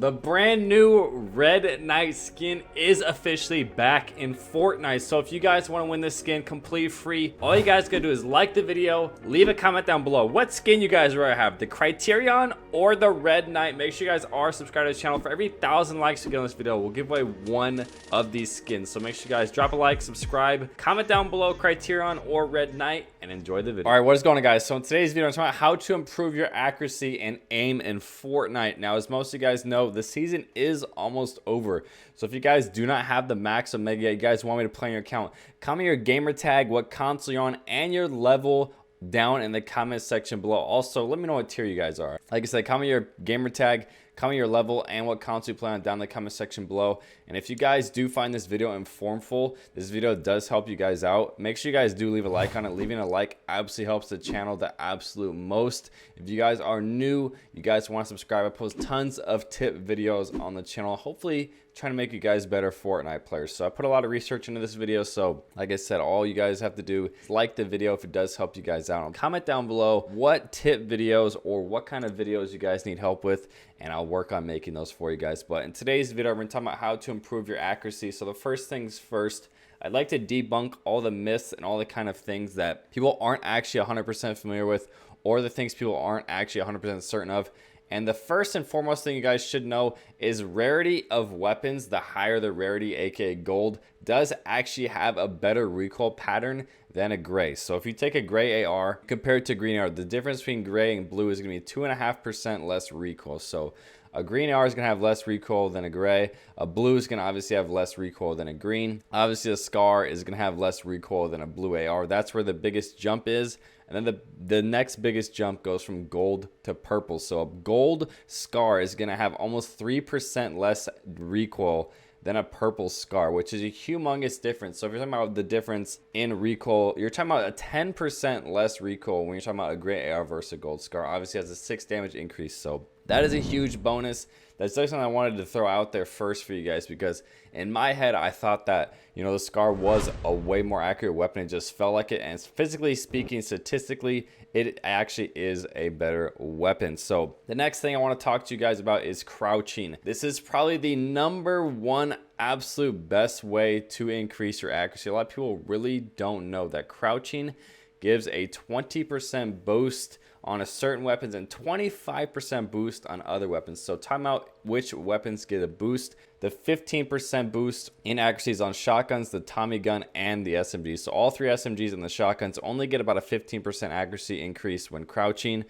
The brand new Red Knight skin is officially back in Fortnite. So if you guys want to win this skin completely free, all you guys gotta do is like the video, leave a comment down below what skin you guys rather have, the Criterion or the Red Knight. Make sure you guys are subscribed to the channel. For every 1,000 likes you get on this video, we'll give away one of these skins. So make sure you guys drop a like, subscribe, comment down below Criterion or Red Knight, and enjoy the video. All right, what is going on, guys? So in today's video, I'm talking about how to improve your accuracy and aim in Fortnite. Now, as most of you guys know, the season is almost over. So if you guys do not have the max Omega, you guys want me to play on your account, comment your gamer tag, what console you're on, and your level down in the comment section below. Also, let me know what tier you guys are. Like I said, comment your gamer tag, comment your level, and what console you play on down in the comment section below. And if you guys do find this video informative, this video does help you guys out, make sure you guys do leave a like on it. Leaving a like absolutely helps the channel the absolute most. If you guys are new, you guys want to subscribe, I post tons of tip videos on the channel, hopefully trying to make you guys better Fortnite players. So I put a lot of research into this video, so like I said, all you guys have to do is like the video if it does help you guys out. Comment down below what tip videos or what kind of videos you guys need help with, and I'll work on making those for you guys. But in today's video, we're going to talk about how to improve your accuracy. So the first things first, I'd like to debunk all the myths and all the kind of things that people aren't actually 100% familiar with, or the things people aren't actually 100% certain of. And the first and foremost thing you guys should know is rarity of weapons. The higher the rarity, aka gold, does actually have a better recoil pattern than a gray. So if you take a gray AR compared to green AR, the difference between gray and blue is going to be 2.5% less recoil. So a green AR is going to have less recoil than a gray. A blue is going to obviously have less recoil than a green. Obviously, a SCAR is going to have less recoil than a blue AR. That's where the biggest jump is. And then the next biggest jump goes from gold to purple. So a gold SCAR is going to have almost 3% less recoil than a purple SCAR, which is a humongous difference. So if you're talking about the difference in recoil, you're talking about a 10% less recoil when you're talking about a gray AR versus a gold SCAR. Obviously, it has a 6 damage increase. So that is a huge bonus. That's something I wanted to throw out there first for you guys, because in my head, I thought that, you know, the SCAR was a way more accurate weapon. It just felt like it. And physically speaking, statistically, it actually is a better weapon. So the next thing I want to talk to you guys about is crouching. This is probably the #1 absolute best way to increase your accuracy. A lot of people really don't know that crouching gives a 20% boost on a certain weapons and 25% boost on other weapons. So time out which weapons get a boost. The 15% boost in accuracy is on shotguns, the Tommy gun, and the SMGs. So all 3 SMGs and the shotguns only get about a 15% accuracy increase when crouching.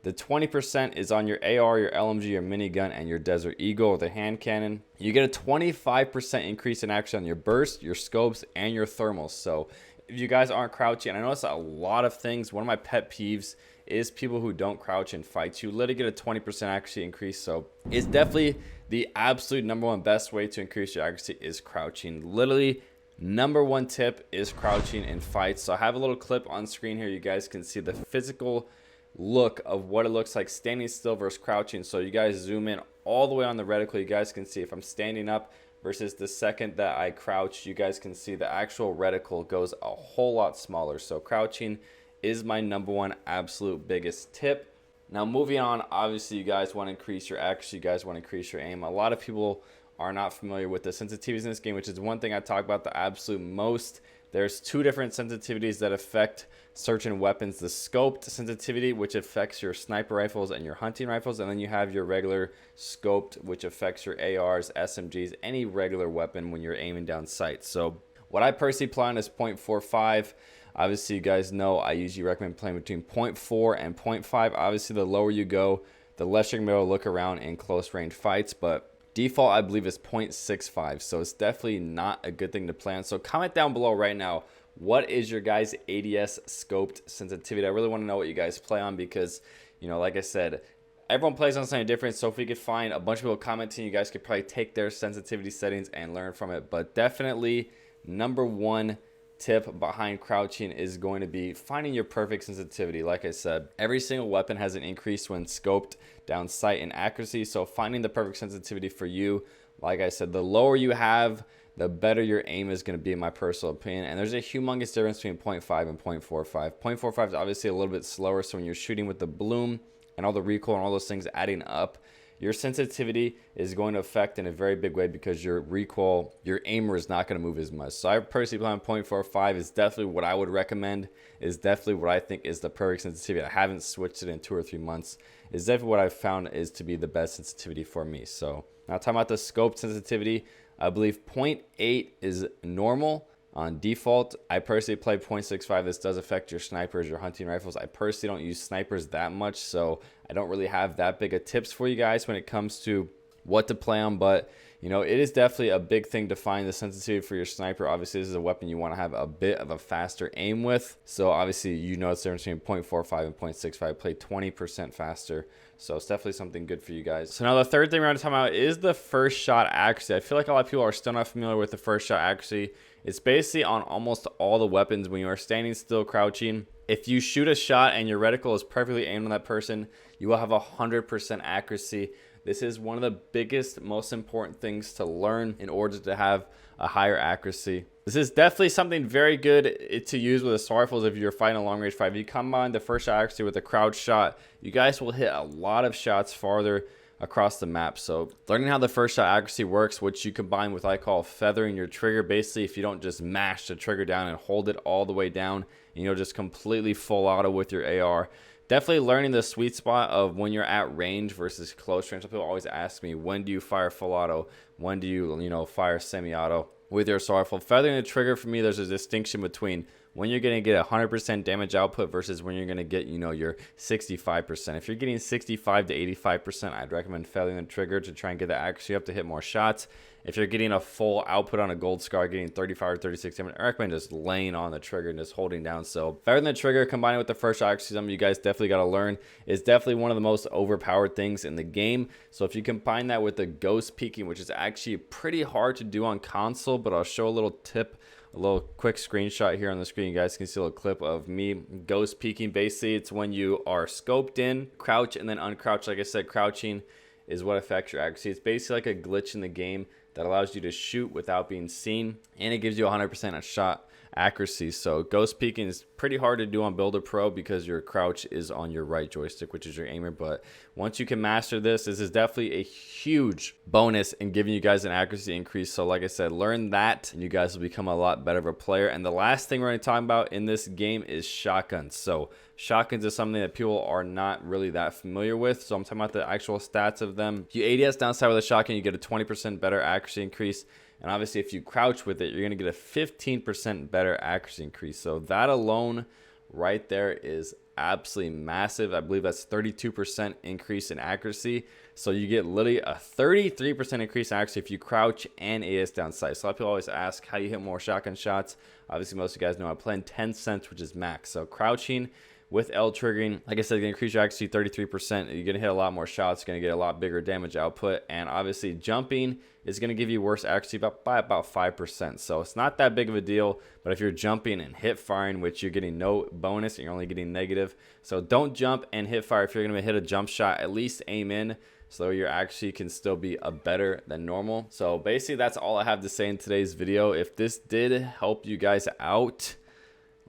The 20% is on your AR, your LMG, your minigun, and your Desert Eagle or the hand cannon. You get a 25% increase in accuracy on your burst, your scopes, and your thermals. So if you guys aren't crouching, I notice a lot of things. One of my pet peeves is people who don't crouch in fights. You literally get a 20% accuracy increase. So it's definitely the absolute #1 best way to increase your accuracy is crouching. Literally #1 tip is crouching in fights. So I have a little clip on screen here. You guys can see the physical look of what it looks like standing still versus crouching. So you guys zoom in all the way on the reticle. You guys can see if I'm standing up versus the second that I crouch, you guys can see the actual reticle goes a whole lot smaller. So crouching is my #1 absolute biggest tip. Now moving on, obviously you guys want to increase your accuracy, you guys want to increase your aim. A lot of people are not familiar with the sensitivities in this game, which is one thing I talk about the absolute most. There's 2 different sensitivities that affect certain weapons. The scoped sensitivity, which affects your sniper rifles and your hunting rifles, and then you have your regular scoped, which affects your ARs, SMGs, any regular weapon when you're aiming down sights. So what I personally play on is 0.45. Obviously, you guys know I usually recommend playing between 0.4 and 0.5. Obviously, the lower you go, the less you're going to be able to look around in close range fights. But default, I believe, is 0.65. So it's definitely not a good thing to play on. So comment down below right now, what is your guys' ADS scoped sensitivity? I really want to know what you guys play on because, you know, like I said, everyone plays on something different. So if we could find a bunch of people commenting, you guys could probably take their sensitivity settings and learn from it. But definitely #1 tip behind crouching is going to be finding your perfect sensitivity. Like I said, every single weapon has an increase when scoped down sight and accuracy. So finding the perfect sensitivity for you, like I said, the lower you have, the better your aim is going to be, in my personal opinion. And there's a humongous difference between 0.5 and 0.45. 0.45 is obviously a little bit slower. So when you're shooting with the bloom and all the recoil and all those things adding up, your sensitivity is going to affect in a very big way because your recoil, your aimer is not going to move as much. So I personally plan 0.45 is definitely what I would recommend, is definitely what I think is the perfect sensitivity. I haven't switched it in 2 or 3 months. It's definitely what I've found is to be the best sensitivity for me. So now talking about the scope sensitivity, I believe 0.8 is normal on default. I personally play 0.65. This does affect your snipers, your hunting rifles. I personally don't use snipers that much, so I don't really have that big of tips for you guys when it comes to what to play on. But you know, it is definitely a big thing to find the sensitivity for your sniper. Obviously, this is a weapon you want to have a bit of a faster aim with. So obviously, you know it's the difference between 0.45 and 0.65. Play 20% faster. So it's definitely something good for you guys. So now the third thing we're going to talk about is the first shot accuracy. I feel like a lot of people are still not familiar with the first shot accuracy. It's basically on almost all the weapons when you are standing still, crouching. If you shoot a shot and your reticle is perfectly aimed on that person, you will have 100% accuracy. This is one of the biggest, most important things to learn in order to have a higher accuracy. This is definitely something very good to use with assault rifles if you're fighting a long range fight. If you combine the first shot accuracy with a crouch shot, you guys will hit a lot of shots farther across the map. So learning how the first shot accuracy works, which you combine with what I call feathering your trigger. Basically, if you don't just mash the trigger down and hold it all the way down, and you'll just completely full auto with your AR. Definitely learning the sweet spot of when you're at range versus close range. People always ask me, when do you fire full auto? When do you fire semi-auto with your assault rifle? Feathering the trigger, for me, there's a distinction between when you're going to get 100% damage output versus when you're going to get, your 65%. If you're getting 65 to 85%, I'd recommend feathering the trigger to try and get the accuracy up to hit more shots. If you're getting a full output on a gold scar, getting 35 or 36 damage, I recommend just laying on the trigger and just holding down. So feathering the trigger combined with the first shot accuracy, something you guys definitely got to learn, is definitely one of the most overpowered things in the game. So if you combine that with the ghost peeking, which is actually pretty hard to do on console, but I'll show a little tip, a little quick screenshot here on the screen. You guys can see a little clip of me ghost peeking. Basically, it's when you are scoped in, crouch, and then uncrouch. Like I said, crouching is what affects your accuracy. It's basically like a glitch in the game that allows you to shoot without being seen, and it gives you 100% of shot accuracy. So ghost peeking is pretty hard to do on Builder Pro because your crouch is on your right joystick, which is your aimer. But once you can master this is definitely a huge bonus in giving you guys an accuracy increase. So like I said, learn that and you guys will become a lot better of a player. And the last thing we're going to talk about in this game is shotguns. So shotguns is something that people are not really that familiar with. So I'm talking about the actual stats of them. If you ADS downside with a shotgun, you get a 20% better accuracy increase. And obviously, if you crouch with it, you're going to get a 15% better accuracy increase. So that alone right there is absolutely massive. I believe that's 32% increase in accuracy. So you get literally a 33% increase in accuracy if you crouch and ADS down sight. So a lot of people always ask how you hit more shotgun shots. Obviously, most of you guys know I play in 10 cents, which is max. So crouching with L triggering, like I said, going to increase your accuracy 33%. You're going to hit a lot more shots. You're going to get a lot bigger damage output. And obviously, jumping is going to give you worse accuracy by about 5%. So it's not that big of a deal. But if you're jumping and hip firing, which you're getting no bonus and you're only getting negative. So don't jump and hip fire. If you're going to hit a jump shot, at least aim in, so your accuracy can still be a better than normal. So basically, that's all I have to say in today's video. If this did help you guys out,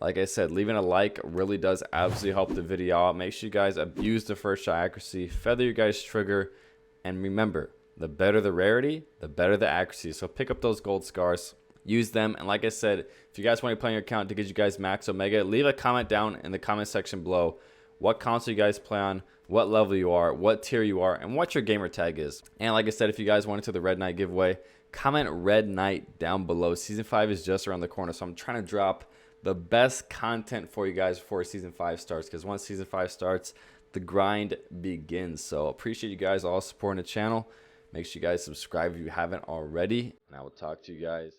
like I said, leaving a like really does absolutely help the video out. Make sure you guys abuse the first shot accuracy, feather your guys' trigger, and remember, the better the rarity, the better the accuracy. So pick up those gold scars, use them. And like I said, if you guys want to play on your account to get you guys max Omega, leave a comment down in the comment section below what console you guys play on, what level you are, what tier you are, and what your gamer tag is. And like I said, if you guys wanted to the Red Knight giveaway, comment Red Knight down below. Season 5 is just around the corner, so I'm trying to drop the best content for you guys before Season 5 starts, because once Season 5 starts, the grind begins. So appreciate you guys all supporting the channel. Make sure you guys subscribe if you haven't already, and I will talk to you guys